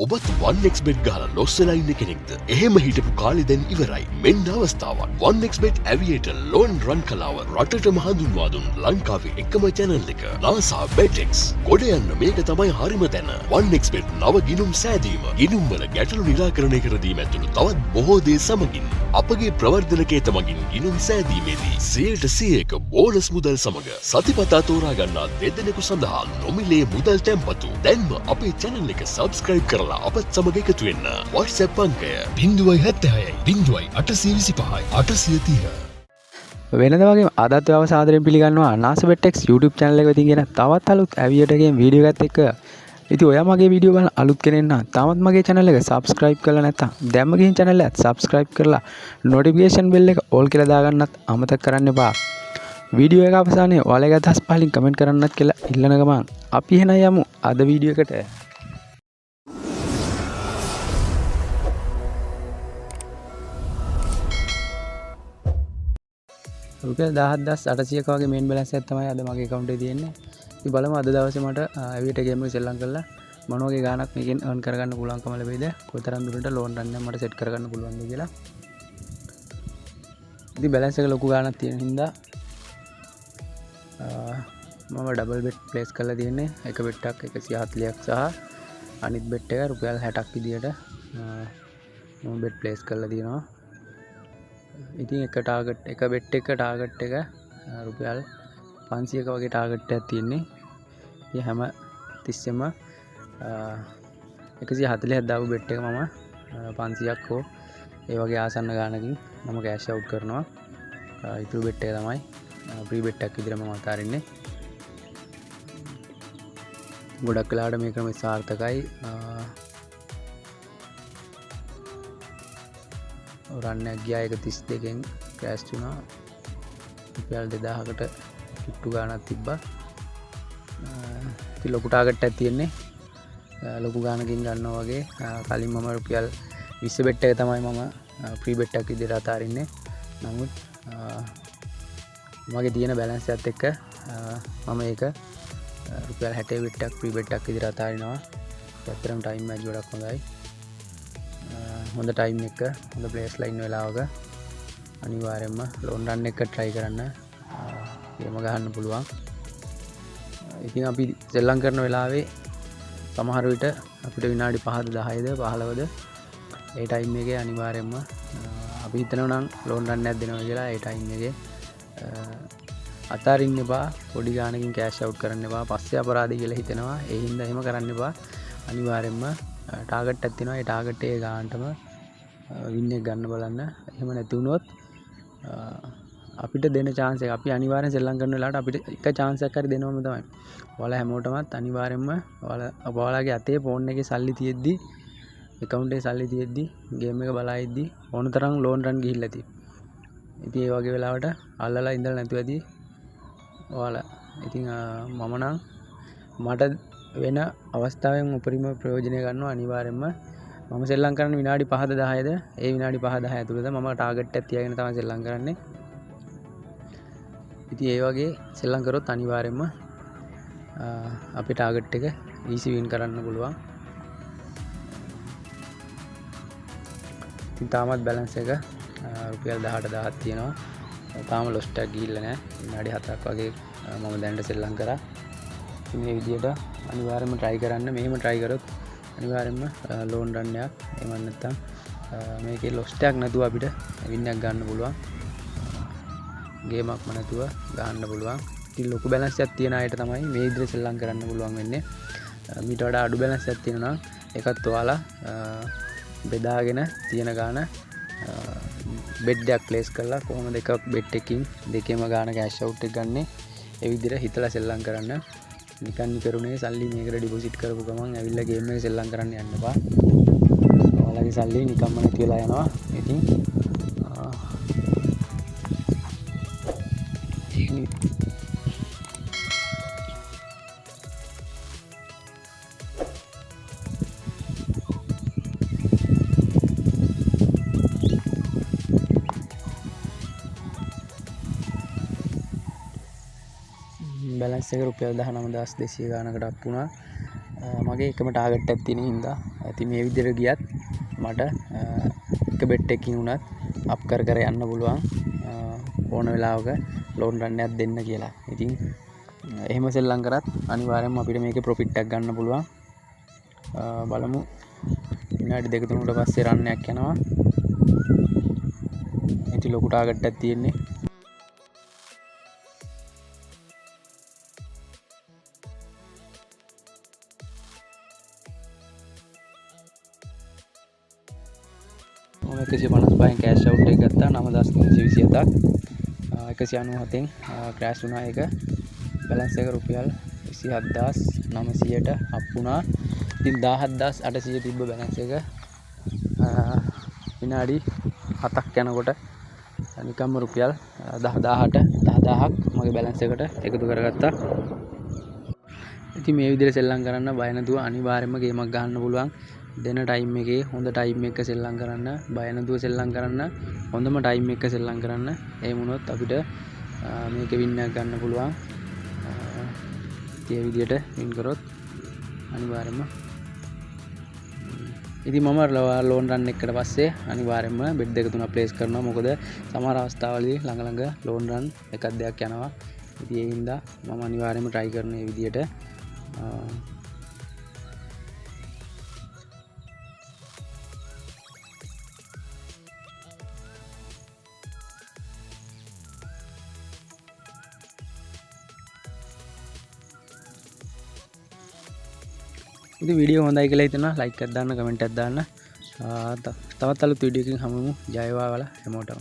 ඔබත් 1xbet ගහලා Los වෙලා ඉන්න කෙනෙක්ද? එහෙම හිටපු කාලේ දැන් ඉවරයි. මෙන්න අවස්ථාවක්. 1xbet Aviator Loan Run කලාව රටටම හඳුන්වා දුන් ලංකාවේ එකම channel එක. NASA BetX. ගොඩ යන්න මේක තමයි හරිම තැන. 1xbet නව ගිණුම් සෑදීම. ගිණුම් වල ගැටලු නිරාකරණය කර දීම ඇතුළු තවත් බොහෝ දේ සමගින් අපගේ ප්‍රවර්ධනකේත මගින් ගිණුම් සෑදීමේදී 100% බෝනස් මුදල් සමග සතිපතා තෝරා ගන්නා දෙදෙනෙකු සඳහා නොමිලේ මුදල් තැන්පතු. දැන්ම අපේ channel එක subscribe කරලා අපත් සමග එකතු වෙන්න. WhatsApp අංකය 076 0825 830. වෙනද වගේ අදත් ඔයාව සාදරයෙන් පිළිගන්නවා NASA BetX YouTube channel එක වෙතින් ගෙන තවත් අලුත් Aviator game වීඩියෝ එකත් එක්ක. ඉතින් ඔයා මගේ වීඩියෝ බලන අලුත් කෙනෙක් නම් තාමත් මගේ channel එක subscribe කරලා නැත්නම් දැම්ම ගිහින් channel එක subscribe කරලා notification bell එක all කියලා දාගන්නත් අමතක කරන්න එපා. වීඩියෝ එක අවසානයේ ඔයාලගේ අදහස් පහලින් කමෙන්ට් කරන්නත් කියලා ඉල්ලන ගමන් අපි එහෙනම් යමු අද වීඩියෝ එකට. රුපියල් 10800ක වගේ මේන් බැලන්ස් එකක් තමයි අද මගේ account එකේ තියෙන්නේ. ඉතින් බලමු අද දවසේ මට Aviator game එක සෙල්ලම් කරලා මොන වගේ ගාණක් මේකෙන් earn කරගන්න පුළුවන්කම ලැබෙයිද? කොතරම් දුරට loan run එක මට set කරගන්න පුළුවන්ද කියලා. ඉතින් බැලන්ස් එක ලොකු ගාණක් තියෙන හින්දා මම double bet place කරලා තියෙන්නේ. එක bet එකක් 140ක් සහ අනිත් bet එක රුපියල් 60ක් විදියට මම bet place කරලා තියෙනවා. ඉතින් එක bet එක ටාගට් එක රුපියල් 500ක වගේ ටාගට් එකක් තියෙන්නේ. ඉතින් හැම තිස්සෙම 140ක් දාපු bet එක මම 500ක් හෝ ඒ වගේ ආසන්න ගානකින් මම කෑෂ් අවුට් කරනවා. ඉතුරු bet එක තමයි free bet එකක් විදිහට මම අතාරින්නේ. ගොඩක් වෙලාවට මේ ක්‍රමය සාර්ථකයි. රන් එකක් ගියා 132කින් ක්‍රෑෂ් වුණා. රුපියල් 2000කට කිට්ටු ගාණක් තිබ්බා. ඉතින් ලොකු ටාගට් එකක් තියෙන්නේ. ලොකු ගාණකින් ගන්නවා වගේ. කලින් මම රුපියල් 20 bet එක තමයි මම free bet එකක් විදිහට අතාරින්නේ. නමුත් මගේ තියෙන බැලන්ස් එකත් එක්ක මම ඒක රුපියල් 60 bet එකක් free bet එකක් විදිහට අතාරිනවා. ඇත්තටම ටයිම් මැච් ගොඩක් හොඳයි. හොඳ ටයිම් එක හොඳ ප්ලේස් ලයින් වෙලාවක අනිවාර්යයෙන්ම ලෝන් රන් එක try කරන්න ගේම ගහන්න පුළුවන්. ඉතින් අපි සෙල්ලම් කරන වෙලාවේ සමහර විට අපිට විනාඩි 5ද 10ද 15ද ඒ ටයිම් එකේ අනිවාර්යයෙන්ම අපි හිතනවා නම් ලෝන් රන් එකක් දෙනවා කියලා ඒ ටයිම් එකේ අතාරින්න එපා. පොඩි ගානකින් කෑෂ් අවුට් කරන්න එපා. පස්සේ අපරාධي කියලා හිතෙනවා. ඒ හින්දා එහෙම කරන්න එපා. අනිවාර්යයෙන්ම ටාගට් එකක් තියෙනවා. ඒ ටාගට් එකේ ගානටම වින් එක ගන්න බලන්න. එහෙම නැති වුණොත් අපිට දෙන chance එක අපි අනිවාර්යෙන් සෙල්ලම් කරන වෙලාවට අපිට එක chance එකක් හරි දෙනවම තමයි. ඔයාලා හැමෝටමත් අනිවාර්යෙන්ම ඔයාලගේ අතේ ෆෝන් එකේ සල්ලි තියෙද්දි account එකේ සල්ලි තියෙද්දි ගේම් එක බලා ඉද්දි ඕන තරම් ලෝන් රන් ගිහිල්ලා තියෙනවා. ඉතින් ඒ වගේ වෙලාවට අල්ලලා ඉඳලා නැතුව ඇති ඔයාලා. ඉතින් මම නම් මට වෙන අවස්ථාවෙන් උපරිම ප්‍රයෝජනය ගන්නවා. අනිවාර්යෙන්ම මම සෙල්ලම් කරන්නේ විනාඩි 5ද 10ද ඒ විනාඩි 5 10 ඇතුළත මම ටාගට් එකක් තියාගෙන තමයි සෙල්ලම් කරන්නේ. ඉතින් ඒ වගේ සෙල්ලම් කරොත් අනිවාර්යෙන්ම අපේ ටාගට් එක easy win කරන්න පුළුවන්. ඉතින් තාමත් බැලන්ස් එක රුපියල් 18,000ක් තියෙනවා. තාම ලොස්ට් එකක් ගිහිල්ලා නැහැ. විනාඩි 7ක් වගේ මම දැනට සෙල්ලම් කරා. ඉතින් මේ විදියට අනිවාර්යයෙන්ම try කරන්න. මෙහෙම try කරොත් අනිවාර්යයෙන්ම ලෝන් රන් එකක් එහෙම නැත්නම් මේකේ ලොස්ට් එකක් නැතුව අපිට වින් එකක් ගන්න පුළුවන්. ගේමක්ම නැතුව ගන්න පුළුවන්. ඉතින් ලොකු බැලන්ස් එකක් තියන අයට තමයි මේ විදිහට සෙල්ලම් කරන්න පුළුවන් වෙන්නේ. මීට වඩා අඩු බැලන්ස් එකක් තියෙනවා නම් ඒකත් ඔයාලා බෙදාගෙන තියෙන ගාන bet එකක් ප්ලේස් කරලා කොහොමද එකක් bet එකකින් දෙකේම ගාන කෑෂ් අවුට් එක ගන්නෙ ඒ විදිහට හිතලා සෙල්ලම් කරන්න. නිකන් කරුණේ සල්ලි මේකට ඩිපොසිට් කරපු ගමන් ඇවිල්ලා ගේම් එක සෙල්ලම් කරන්න යන්න එපා. ඔයාලගේ සල්ලි නිකම්ම නැති වෙලා යනවා. ඉතින් බැලන්ස් එක රුපියල් 19,200 ගානකට අප් වුණා. මගේ එකම ටාගට් එකක් තියෙන හින්දා ඉතින් මේ විදිහට ගියත් මට එක බෙට් එකකින් උනත් අප් කර යන්න පුළුවන් ඕන වෙලාවක ලෝන් රන් එකක් දෙන්න කියලා. ඉතින් එහෙම සෙල්ලම් කරත් අනිවාර්යයෙන්ම අපිට මේකේ ප්‍රොෆිට් එකක් ගන්න පුළුවන්. බලමු විනාඩි 2-3කට පස්සේ රන් එකක් යනවා. ඉතින් ලොකු ටාගට් එකක් තියෙන්නේ. මම 155න් කෑෂ් අවුට් එක ගත්තා 9327ක් 197න් ක්‍රෑෂ් වුණා ඒක බැලන්ස් එක රුපියල් 27900ට අප් වුණා. ඉතින් 17800 තිබ්බ බැලන්ස් එක විනාඩි 7ක් යනකොට නිකම්ම රුපියල් 10000ක් මගේ බැලන්ස් එකට එකතු කරගත්තා. ඉතින් මේ විදිහට සෙල්ලම් කරන්න බය නැතුව අනිවාර්යයෙන්ම ගේමක් ගන්න පුළුවන්. දෙන ටයිම් එකේ හොඳ ටයිම් එක සෙල්ලම් කරන්න, බය නැතුව සෙල්ලම් කරන්න, හොඳම ටයිම් එක සෙල්ලම් කරන්න. එහෙම වුණොත් අපිට මේකේ වින් එකක් ගන්න පුළුවන්. ඒ විදිහට වින් කරොත් අනිවාර්යයෙන්ම ඉතින් මම ලෝන් රන් එකකට පස්සේ අනිවාර්යයෙන්ම බෙඩ් දෙක තුනක් ප්ලේස් කරනවා. මොකද සමහර අවස්ථාවලදී ළඟ ලෝන් රන් එකක් දෙකක් යනවා. ඉතින් ඒ හින්දා මම අනිවාර්යයෙන්ම try කරන මේ විදිහට ඉතින් වීඩියෝ හොඳයි කියලා හිතනවා ලයික් එකක් දාන්න කමෙන්ට් එකක් දාන්න. තවත් අලුත් වීඩියෝ එකකින් හමුවෙමු. ජය වේවා හැමෝටම.